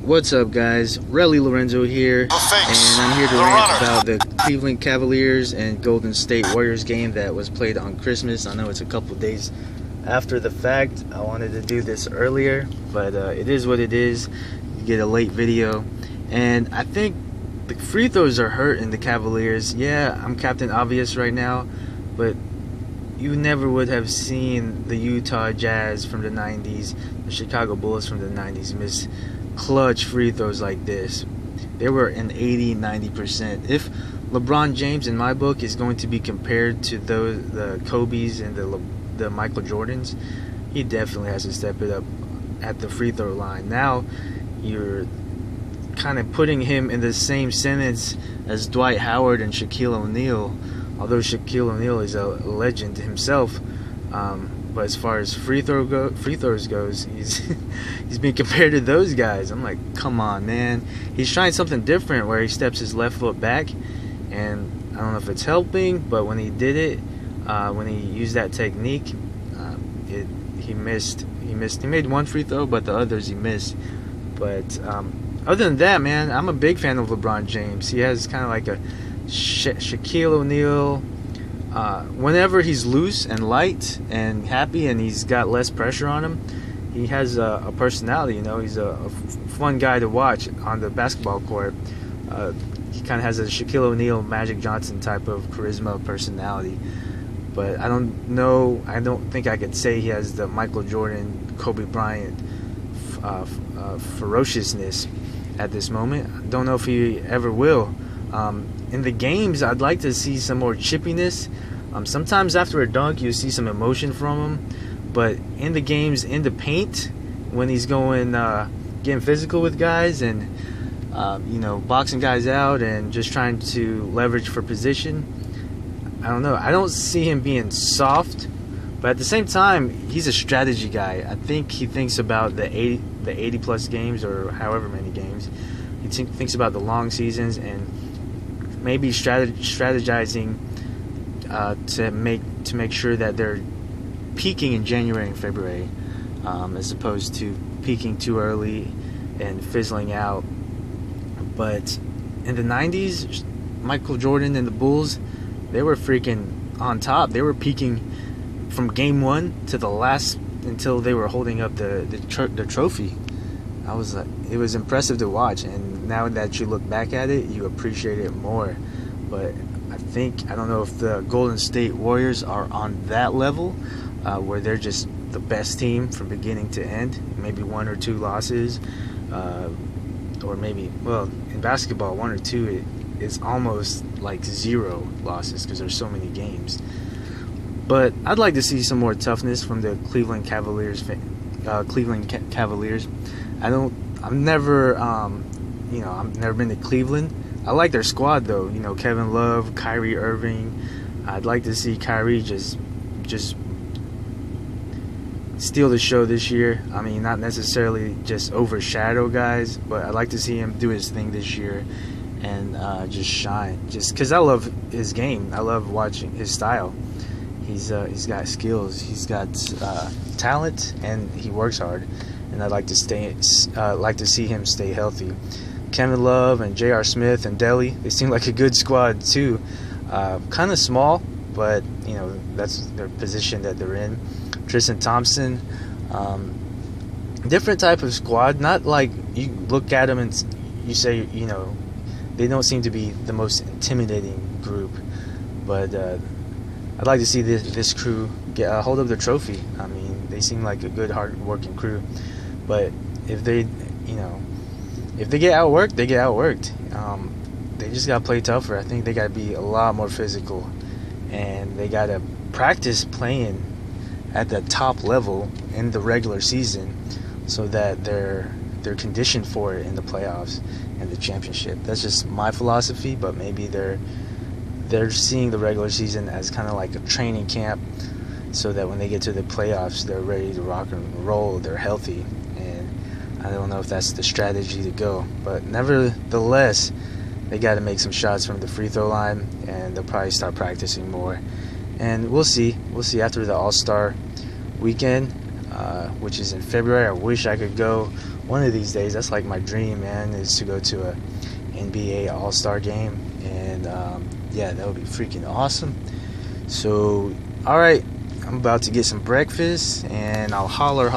What's up, guys? Relly Lorenzo here, and I'm here to rant about the Cleveland Cavaliers and Golden State Warriors game that was played on Christmas. I know it's a couple days after the fact. I wanted to do this earlier, but it is what it is. You get a late video, and I think the free throws are hurting the Cavaliers. Yeah, I'm Captain Obvious right now, but you never would have seen the Utah Jazz from the 90s, the Chicago Bulls from the 90s miss clutch free throws like this. They were an 80-90%. If LeBron James, in my book, is going to be compared to the Kobe's and the Michael Jordans, he definitely has to step it up at the free throw line. Now you're kind of putting him in the same sentence as Dwight Howard and Shaquille O'Neal, although Shaquille O'Neal is a legend himself. But as far as free throws goes, he's being compared to those guys. I'm like, come on, man. He's trying something different where he steps his left foot back, and I don't know if it's helping, but when he did it, when he used that technique, he missed. He made one free throw, but the others he missed. But other than that, man, I'm a big fan of LeBron James. He has kind of like a Shaquille O'Neal. Whenever he's loose and light and happy and he's got less pressure on him, he has a personality. He's a fun guy to watch on the basketball court. He kind of has a Shaquille O'Neal, Magic Johnson type of charisma personality. But I don't think I could say he has the Michael Jordan, Kobe Bryant ferociousness at this moment. I don't know if he ever will. In the games, I'd like to see some more chippiness. Sometimes after a dunk, you see some emotion from him. But in the games, in the paint, when he's going, getting physical with guys and, boxing guys out and just trying to leverage for position, I don't know. I don't see him being soft. But at the same time, he's a strategy guy. I think he thinks about the 80-plus games or however many games. He thinks about the long seasons and maybe strategizing to make sure that they're peaking in January and February, as opposed to peaking too early and fizzling out. But in the 90s, Michael Jordan and the Bulls, they were freaking on top. They were peaking from game one to the last until they were holding up the trophy. It was impressive to watch, and now that you look back at it, you appreciate it more. But I don't know if the Golden State Warriors are on that level, where they're just the best team from beginning to end. Maybe one or two losses, or maybe, well, in basketball, one or two is almost like zero losses because there's so many games. But I'd like to see some more toughness from the Cleveland Cavaliers. I've never been to Cleveland. I like their squad though. Kevin Love, Kyrie Irving. I'd like to see Kyrie just steal the show this year. I mean, not necessarily just overshadow guys, but I'd like to see him do his thing this year and just shine. Just because I love his game. I love watching his style. He's got skills. He's got talent, and he works hard. And I'd like to see him stay healthy. Kevin Love and J.R. Smith and Delly, they seem like a good squad too. Kind of small, but that's their position that they're in. Tristan Thompson, different type of squad. Not like you look at them and you say they don't seem to be the most intimidating group, but I'd like to see this crew get a hold of the trophy. I mean, they seem like a good, hard-working crew. But if they get outworked, they get outworked. They just got to play tougher. I think they got to be a lot more physical. And they got to practice playing at the top level in the regular season so that they're conditioned for it in the playoffs and the championship. That's just my philosophy, but maybe they're seeing the regular season as kind of like a training camp so that when they get to the playoffs, they're ready to rock and roll, they're healthy. And I don't know if that's the strategy to go. But nevertheless, they got to make some shots from the free throw line, and they'll probably start practicing more. And we'll see. We'll see after the All-Star weekend, which is in February. I wish I could go one of these days, that's like my dream, man, is to go to a NBA All-Star game. And yeah, that would be freaking awesome. So, alright, I'm about to get some breakfast, and I'll holler.